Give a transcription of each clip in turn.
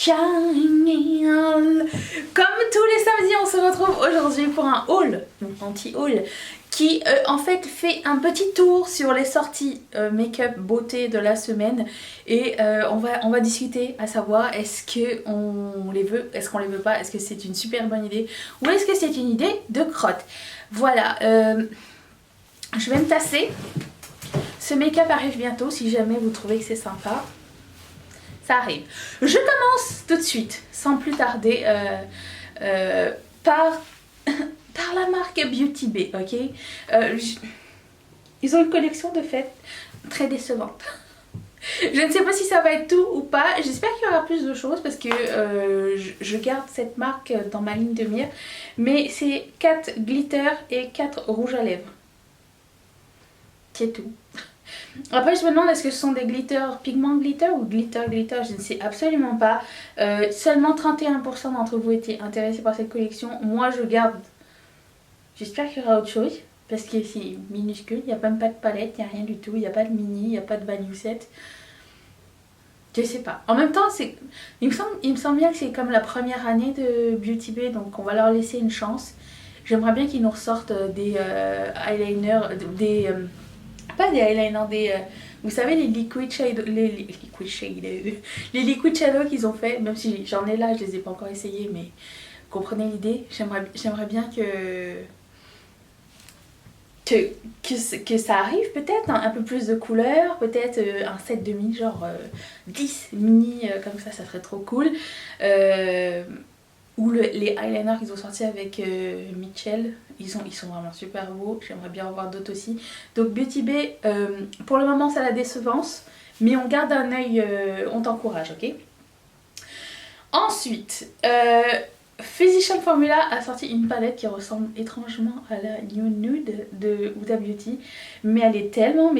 Comme tous les samedis, on se retrouve aujourd'hui pour un haul, un anti-haul, qui en fait fait un petit tour sur les sorties make-up beauté de la semaine. Et on va discuter à savoir est-ce qu'on les veut, est-ce qu'on les veut pas, est-ce que c'est une super bonne idée ou est-ce que c'est une idée de crotte. Voilà, je vais me tasser. Ce make-up arrive bientôt si jamais vous trouvez que c'est sympa. Ça arrive. Je commence tout de suite, sans plus tarder, par la marque Beauty Bay, ok. Ils ont une collection de fêtes très décevante. Je ne sais pas si ça va être tout ou pas. J'espère qu'il y aura plus de choses parce que je garde cette marque dans ma ligne de mire. Mais c'est 4 glitters et 4 rouges à lèvres. C'est tout. Après je me demande est-ce que ce sont des glitters pigment glitter ou glitter, je ne sais absolument pas. Seulement 31% d'entre vous étaient intéressés par cette collection. Moi je garde. J'espère qu'il y aura autre chose parce que c'est minuscule, il n'y a même pas de palette, il n'y a rien du tout, il n'y a pas de mini, il n'y a pas de value set. Je sais pas. En même temps, il me semble bien que c'est comme la première année de Beauty Bay, donc on va leur laisser une chance. J'aimerais bien qu'ils nous ressortent des eyeliners, pas des eyeliners, vous savez les liquid shadow, les liquid shadow qu'ils ont fait, même si j'en ai là, je les ai pas encore essayés, mais comprenez l'idée. J'aimerais bien que ça arrive peut-être, un peu plus de couleurs, peut-être un set de mini, genre 10 mini comme ça serait trop cool. Ou les eyeliners qu'ils ont sortis avec Mitchell, ils sont vraiment super beaux, j'aimerais bien en voir d'autres aussi. Donc Beauty Bay, pour le moment c'est la décevance, mais on garde un œil, on t'encourage, ok. Ensuite, Physician Formula a sorti une palette qui ressemble étrangement à la New Nude de Huda Beauty, mais elle est tellement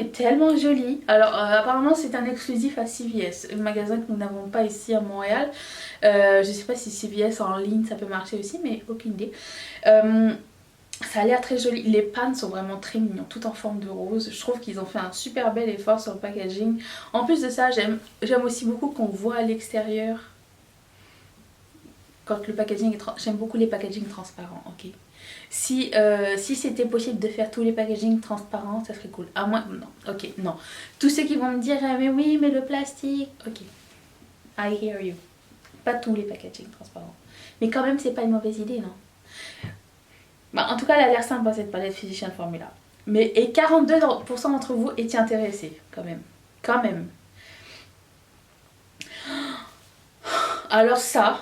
jolie. Alors apparemment c'est un exclusif à CVS, un magasin que nous n'avons pas ici à Montréal. Je sais pas si CVS en ligne ça peut marcher aussi, mais aucune idée. Ça a l'air très joli, les pannes sont vraiment très mignons, tout en forme de rose. Je trouve qu'ils ont fait un super bel effort sur le packaging. En plus de ça, j'aime aussi beaucoup qu'on voit à l'extérieur quand le packaging est j'aime beaucoup les packagings transparents, ok. Si c'était possible de faire tous les packagings transparents, ça serait cool. À moins, non, ok, non. Tous ceux qui vont me dire, mais oui, mais le plastique, ok. I hear you. Pas tous les packagings transparents. Mais quand même, c'est pas une mauvaise idée, non? Bah, en tout cas, elle a l'air sympa cette palette Physician Formula. Mais, et 42% d'entre vous étiez intéressés, quand même. Quand même. Alors ça,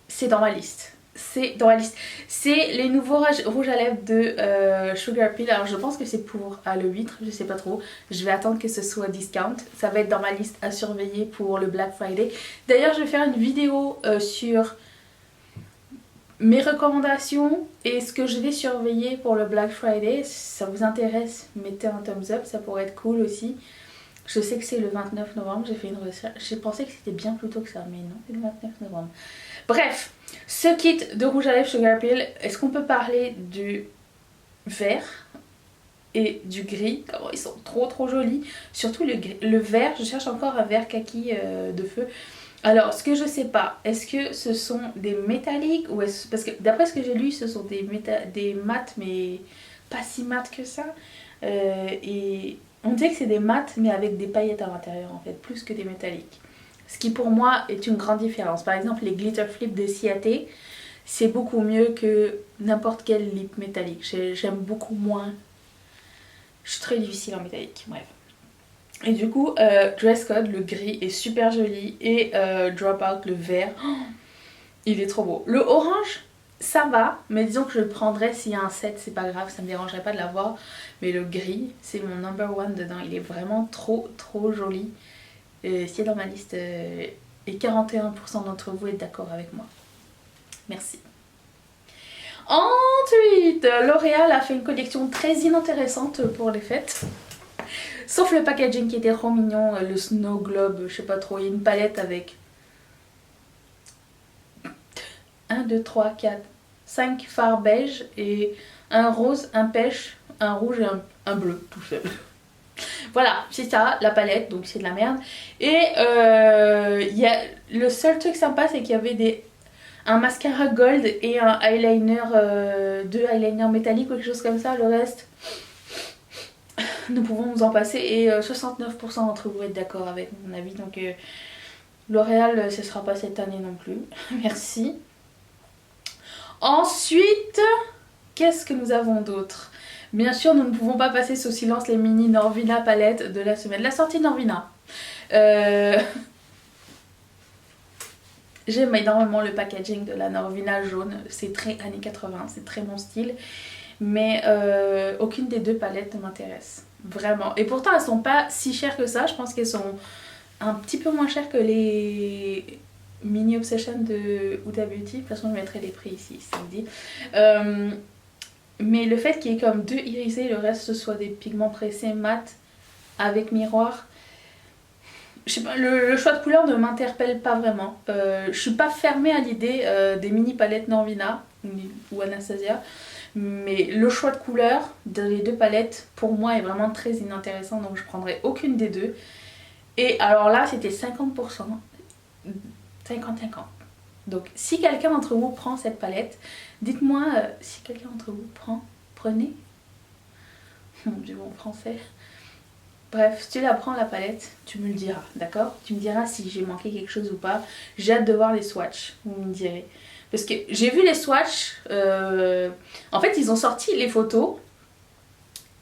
c'est dans ma liste. C'est dans ma liste. C'est les nouveaux rouges à lèvres de Sugar Pill. Alors je pense que c'est pour Halloween, je sais pas trop. Je vais attendre que ce soit discount. Ça va être dans ma liste à surveiller pour le Black Friday. D'ailleurs je vais faire une vidéo sur mes recommandations et ce que je vais surveiller pour le Black Friday. Si ça vous intéresse, mettez un thumbs up, ça pourrait être cool aussi. Je sais que c'est le 29 novembre, j'ai fait une recherche. J'ai pensé que c'était bien plus tôt que ça, mais non, c'est le 29 novembre. Bref, ce kit de rouge à lèvres Sugar Pill, est-ce qu'on peut parler du vert et du gris? Oh, ils sont trop jolis. Surtout le vert, je cherche encore un vert kaki de feu. Alors, ce que je sais pas, est-ce que ce sont des métalliques ou parce que d'après ce que j'ai lu, ce sont des mats, mais pas si mat que ça. Et on dirait que c'est des mats, mais avec des paillettes à l'intérieur en fait, plus que des métalliques. Ce qui pour moi est une grande différence. Par exemple, les glitter flip de Ciaté, c'est beaucoup mieux que n'importe quel lip métallique. J'aime beaucoup moins. Je suis très difficile en métallique, bref. Et du coup, Dress Code, le gris est super joli. Et Dropout, le vert, oh, il est trop beau. Le orange, ça va, mais disons que je le prendrais s'il y a un set, c'est pas grave, ça me dérangerait pas de l'avoir. Mais le gris, c'est mon number one dedans. Il est vraiment trop joli. C'est dans ma liste et 41% d'entre vous êtes d'accord avec moi. Merci. Ensuite, L'Oréal a fait une collection très inintéressante pour les fêtes. Sauf le packaging qui était trop mignon, le Snow Globe, je sais pas trop. Il y a une palette avec 1, 2, 3, 4, 5 fards beige et un rose, un pêche, un rouge et un bleu tout seul. Voilà, c'est ça, la palette, donc c'est de la merde. Et le seul truc sympa, c'est qu'il y avait un mascara gold et un eyeliner, deux eyeliners métalliques ou quelque chose comme ça. Le reste, nous pouvons nous en passer. Et 69% d'entre vous êtes d'accord avec mon avis. Donc L'Oréal, ce sera pas cette année non plus. Merci. Ensuite, qu'est-ce que nous avons d'autre? Bien sûr, nous ne pouvons pas passer sous silence les mini Norvina palettes de la semaine. La sortie de Norvina. J'aime énormément le packaging de la Norvina jaune. C'est très années 80, c'est très mon style. Mais aucune des deux palettes ne m'intéresse. Vraiment. Et pourtant, elles sont pas si chères que ça. Je pense qu'elles sont un petit peu moins chères que les Mini Obsession de Huda Beauty. De toute façon, je mettrai les prix ici, ça me dit. Mais le fait qu'il y ait comme deux irisés et le reste ce soit des pigments pressés mat avec miroir, je sais pas, le choix de couleur ne m'interpelle pas vraiment. Je suis pas fermée à l'idée des mini palettes Norvina ou Anastasia, mais le choix de couleur des deux palettes pour moi est vraiment très inintéressant, donc je prendrai aucune des deux. Et alors là c'était 50%, 50-50. Donc si quelqu'un d'entre vous prend cette palette, dites-moi si quelqu'un d'entre vous prenez. Mon dieu, mon français. Bref, si tu la prends la palette, tu me le diras, d'accord? Tu me diras si j'ai manqué quelque chose ou pas. J'ai hâte de voir les swatchs, vous me direz. Parce que j'ai vu les swatchs, en fait ils ont sorti les photos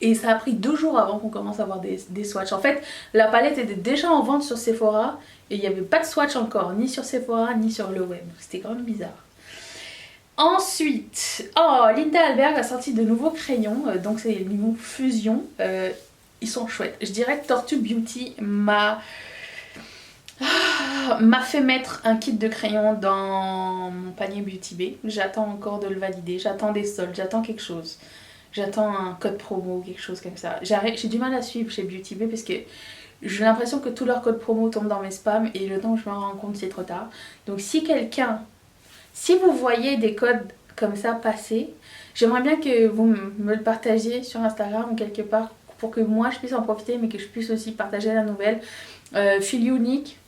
et ça a pris 2 jours avant qu'on commence à avoir des swatchs. En fait, la palette était déjà en vente sur Sephora et il n'y avait pas de swatch encore, ni sur Sephora ni sur le web. C'était quand même bizarre. Ensuite, Linda Alberg a sorti de nouveaux crayons, donc c'est les nouveaux Fusion. Ils sont chouettes. Je dirais que Tortue Beauty m'a fait mettre un kit de crayons dans mon panier Beauty Bay. J'attends encore de le valider, j'attends des soldes, j'attends quelque chose. J'attends un code promo ou quelque chose comme ça. J'ai du mal à suivre chez Beauty Bay parce que j'ai l'impression que tous leurs codes promo tombent dans mes spams et le temps où je me rends compte c'est trop tard. Donc si vous voyez des codes comme ça passer, j'aimerais bien que vous me le partagiez sur Instagram ou quelque part pour que moi je puisse en profiter mais que je puisse aussi partager la nouvelle. Feel Unique,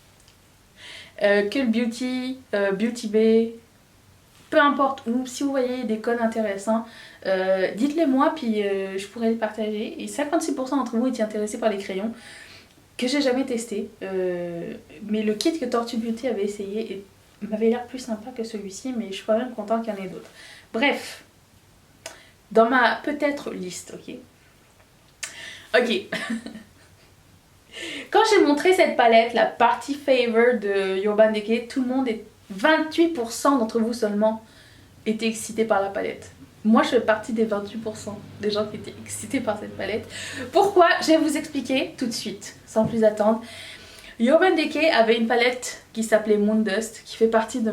Cult Beauty, Beauty Bay, peu importe où, si vous voyez des codes intéressants, dites-les moi puis je pourrais les partager. Et 56% d'entre vous étaient intéressés par les crayons que j'ai jamais testé. Mais le kit que Tortue Beauty avait essayé m'avait l'air plus sympa que celui-ci, mais je suis quand même contente qu'il y en ait d'autres. Bref, dans ma peut-être liste, ok. Quand j'ai montré cette palette, la Party Favor de Urban Decay, tout le monde 28% d'entre vous seulement étaient excités par la palette. Moi je fais partie des 28% des gens qui étaient excités par cette palette. Pourquoi? Je vais vous expliquer tout de suite, sans plus attendre. Urban Decay avait une palette qui s'appelait Moon Dust, qui fait partie de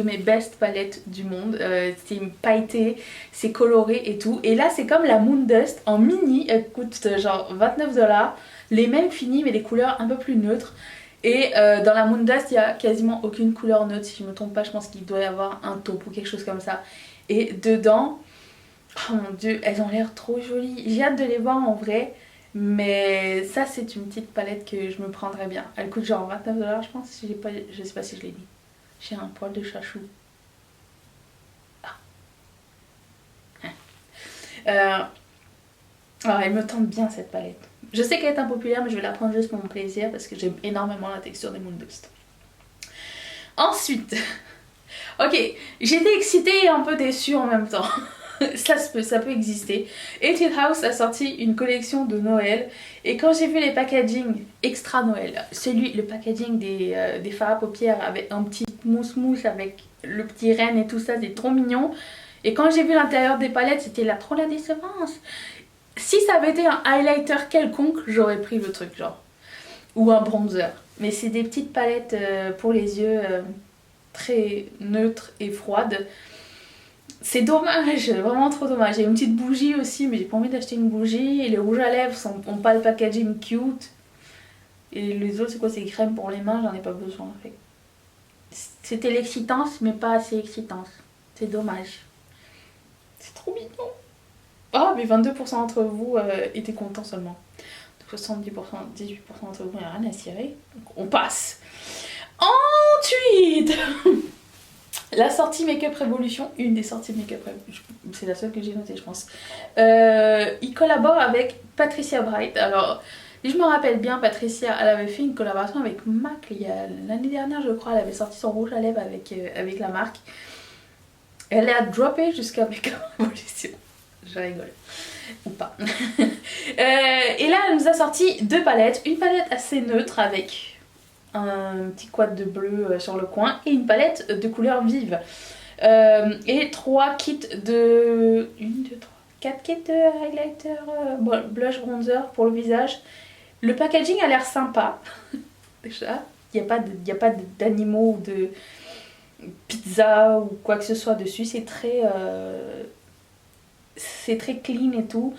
mes best palettes du monde. C'est pailleté, c'est coloré et tout. Et là c'est comme la Moon Dust en mini, elle coûte genre 29$. Les mêmes finis mais des couleurs un peu plus neutres. Et dans la Moon Dust il n'y a quasiment aucune couleur neutre, si je ne me trompe pas. Je pense qu'il doit y avoir un taupe ou quelque chose comme ça. Et dedans, oh mon dieu, elles ont l'air trop jolies. J'ai hâte de les voir en vrai. Mais ça c'est une petite palette que je me prendrais bien. Elle coûte genre 29$ je pense. Je sais pas si je l'ai dit. J'ai un poil de chachou. Alors elle me tente bien cette palette. Je sais qu'elle est impopulaire mais je vais la prendre juste pour mon plaisir parce que j'aime énormément la texture des Moon Dust. Ensuite, ok, j'étais excitée et un peu déçue en même temps. ça peut exister. Etude House a sorti une collection de Noël et quand j'ai vu les packaging extra Noël, le packaging des fards à paupières avec un petit mousse avec le petit renne et tout ça, c'est trop mignon. Et quand j'ai vu l'intérieur des palettes, c'était trop la décevance. Si ça avait été un highlighter quelconque, j'aurais pris le truc genre. Ou un bronzer. Mais c'est des petites palettes pour les yeux très neutres et froides. C'est dommage, vraiment trop dommage. Il y a une petite bougie aussi, mais j'ai pas envie d'acheter une bougie. Et les rouges à lèvres ont pas le packaging cute. Et les autres, c'est quoi? C'est crème pour les mains, j'en ai pas besoin. En fait. C'était l'excitance, mais pas assez excitance. C'est dommage. C'est trop mignon. Oh, mais 22% d'entre vous étaient contents seulement. 70%, 18% d'entre vous, il n'y a rien à cirer. Donc on passe. Ensuite, la sortie Make-up Revolution, une des sorties Make-up Revolution, c'est la seule que j'ai notée, je pense. Il collabore avec Patricia Bright. Alors, si je me rappelle bien, Patricia, elle avait fait une collaboration avec MAC l'année dernière, je crois. Elle avait sorti son rouge à lèvres avec la marque. Elle a droppé jusqu'à Make-up Revolution. Je rigole. Ou pas. Et là, elle nous a sorti deux palettes. Une palette assez neutre avec un petit quad de bleu sur le coin et une palette de couleurs vives. Et 3 kits de... 1, 2, 3... 4 kits de highlighter, blush, bronzer pour le visage. Le packaging a l'air sympa. Déjà, il n'y a pas d'animaux ou de pizza ou quoi que ce soit dessus. C'est très clean et tout.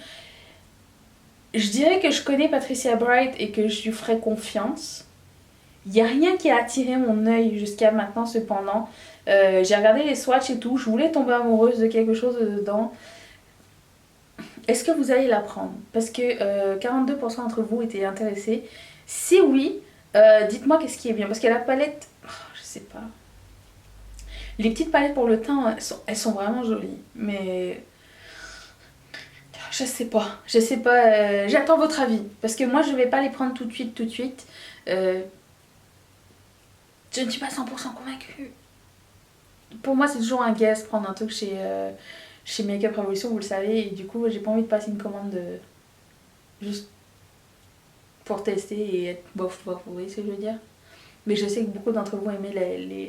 Je dirais que je connais Patricia Bright et que je lui ferai confiance. Il n'y a rien qui a attiré mon œil jusqu'à maintenant cependant. J'ai regardé les swatchs et tout. Je voulais tomber amoureuse de quelque chose dedans. Est-ce que vous allez la prendre? Parce que 42% d'entre vous étaient intéressés. Si oui, dites-moi qu'est-ce qui est bien. Parce que la palette, je sais pas. Les petites palettes pour le teint, elles sont vraiment jolies. Mais... je sais pas, j'attends votre avis. Parce que moi je vais pas les prendre tout de suite. Je ne suis pas 100% convaincue. Pour moi c'est toujours un guess prendre un truc chez Make-up Revolution, vous le savez. Et du coup j'ai pas envie de passer une commande juste pour tester et être bof, vous voyez ce que je veux dire. Mais je sais que beaucoup d'entre vous aimez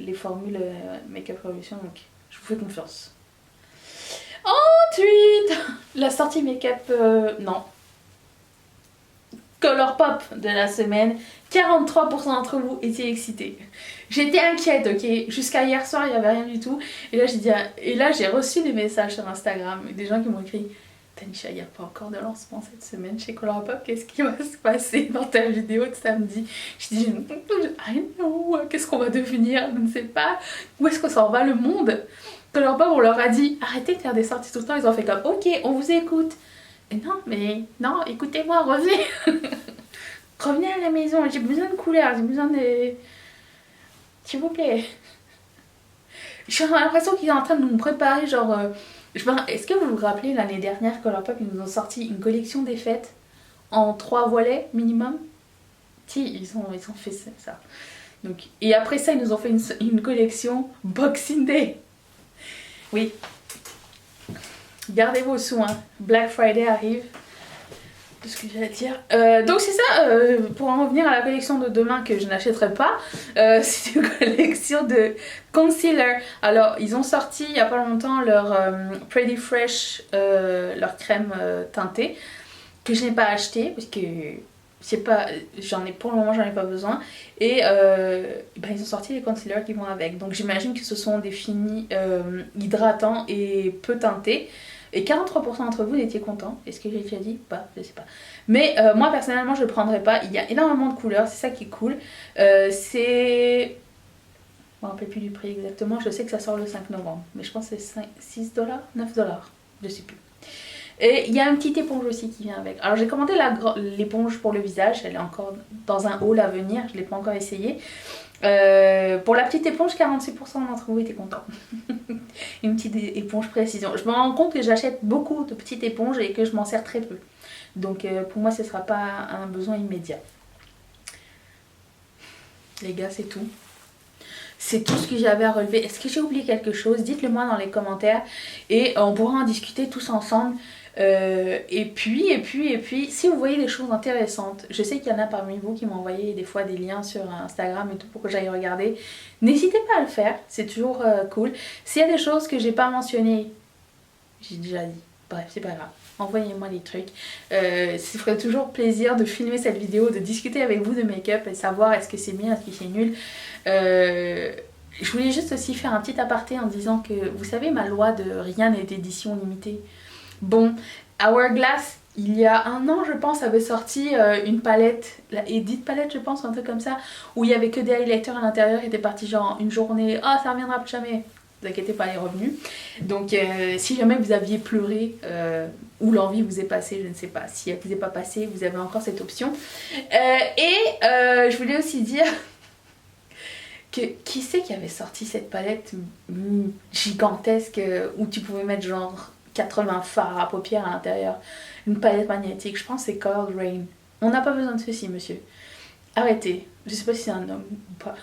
les formules Make-up Revolution, donc je vous fais confiance. Ensuite, la sortie make-up, non. Colourpop de la semaine. 43% d'entre vous étaient excités. J'étais inquiète, ok. Jusqu'à hier soir, il n'y avait rien du tout. Et là, j'ai reçu des messages sur Instagram. Des gens qui m'ont écrit: Tanisha, il n'y a pas encore de lancement cette semaine chez Colourpop. Qu'est-ce qui va se passer dans ta vidéo de samedi? Je dis: I know. Qu'est-ce qu'on va devenir? Je ne sais pas. Où est-ce que ça en va le monde? Colourpop, on leur a dit arrêtez de faire des sorties tout le temps. Ils ont fait comme ok, on vous écoute. Et non, écoutez-moi, revenez. Revenez à la maison, j'ai besoin de couleurs, j'ai besoin de... S'il vous plaît. J'ai l'impression qu'ils sont en train de nous préparer, genre... Est-ce que vous vous rappelez, l'année dernière, Colourpop, ils nous ont sorti une collection des fêtes en 3 volets minimum? Si, ils ont fait ça. Donc, et après ça, ils nous ont fait une collection Boxing Day. Oui. Gardez vos sous, hein. Black Friday arrive. C'est ce que j'allais dire. Donc c'est ça, pour en revenir à la collection de demain que je n'achèterai pas, c'est une collection de concealer. Alors ils ont sorti il n'y a pas longtemps leur Pretty Fresh, leur crème teintée, que je n'ai pas acheté parce que pour le moment j'en ai pas besoin. Et ils ont sorti les concealers qui vont avec. Donc j'imagine que ce sont des finis hydratants et peu teintés. Et 43% d'entre vous étiez contents. Est-ce que j'ai déjà dit? Pas, je sais pas. Mais moi personnellement je ne prendrai pas. Il y a énormément de couleurs, c'est ça qui est cool. Je ne me rappelle plus du prix exactement. Je sais que ça sort le 5 novembre. Mais je pense que c'est 6$, 9$. Je sais plus. Et il y a une petite éponge aussi qui vient avec. Alors j'ai commandé l'éponge pour le visage. Elle est encore dans un haul à venir. Je ne l'ai pas encore essayé. Pour la petite éponge, 46% d'entre vous étaient contents. Une petite éponge précision. Je me rends compte que j'achète beaucoup de petites éponges et que je m'en sers très peu. Donc pour moi ce ne sera pas un besoin immédiat. Les gars, c'est tout. C'est tout ce que j'avais à relever. Est-ce que j'ai oublié quelque chose? Dites-le moi dans les commentaires et on pourra en discuter tous ensemble. Et puis, si vous voyez des choses intéressantes, je sais qu'il y en a parmi vous qui m'envoyez des fois des liens sur Instagram et tout pour que j'aille regarder. N'hésitez pas à le faire, c'est toujours cool. S'il y a des choses que j'ai pas mentionnées, j'ai déjà dit. Bref, c'est pas grave. Envoyez-moi des trucs. Ça ferait toujours plaisir de filmer cette vidéo, de discuter avec vous de make-up et savoir est-ce que c'est bien, est-ce que c'est nul. Je voulais juste aussi faire un petit aparté en disant que, vous savez, ma loi de rien n'est d'édition limitée. Bon, Hourglass, il y a un an, je pense, avait sorti une palette, la Edit palette, je pense, un truc comme ça, où il y avait que des highlighters à l'intérieur, et était parti genre une journée, ah, ça reviendra plus jamais. vous inquiétez pas, elle est revenue. Donc si jamais vous aviez pleuré ou l'envie vous est passée, je ne sais pas, si elle vous est pas passée, vous avez encore cette option. Je voulais aussi dire que qui c'est qui avait sorti cette palette gigantesque où tu pouvais mettre genre 80 fards à paupières à l'intérieur, une palette magnétique, je pense que c'est Colored Rain. On n'a pas besoin de ceci, monsieur. Arrêtez. Je sais pas si c'est un homme ou pas.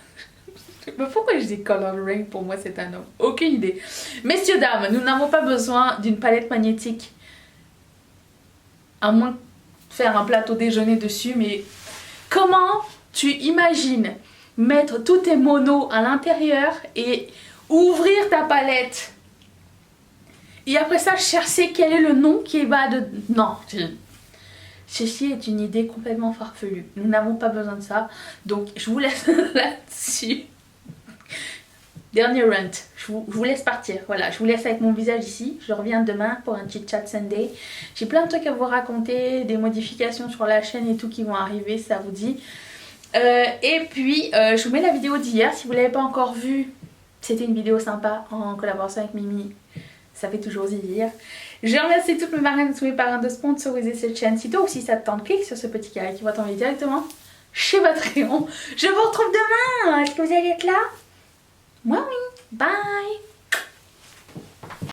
Mais pourquoi je dis Colored Rain? Pour moi c'est un homme. Aucune idée. Messieurs, dames, nous n'avons pas besoin d'une palette magnétique. À moins de faire un plateau déjeuner dessus, mais comment tu imagines mettre tous tes monos à l'intérieur et ouvrir ta palette et après ça chercher quel est le nom qui va de... Non, ceci est une idée complètement farfelue. Nous n'avons pas besoin de ça. Donc je vous laisse là-dessus. Dernier rant. Je vous laisse partir. Voilà, je vous laisse avec mon visage ici. Je reviens demain pour un chit chat Sunday. J'ai plein de trucs à vous raconter, des modifications sur la chaîne et tout qui vont arriver, ça vous dit. Et puis je vous mets la vidéo d'hier. Si vous ne l'avez pas encore vue, c'était une vidéo sympa en collaboration avec Mimi. Ça fait toujours zizir. Je remercie toutes mes marraines, tous mes parrains de sponsoriser cette chaîne. Si toi aussi ça te tente, clique sur ce petit carré qui va t'envoyer directement chez Patreon. Je vous retrouve demain. Est-ce que vous allez être là? Moi oui. Bye.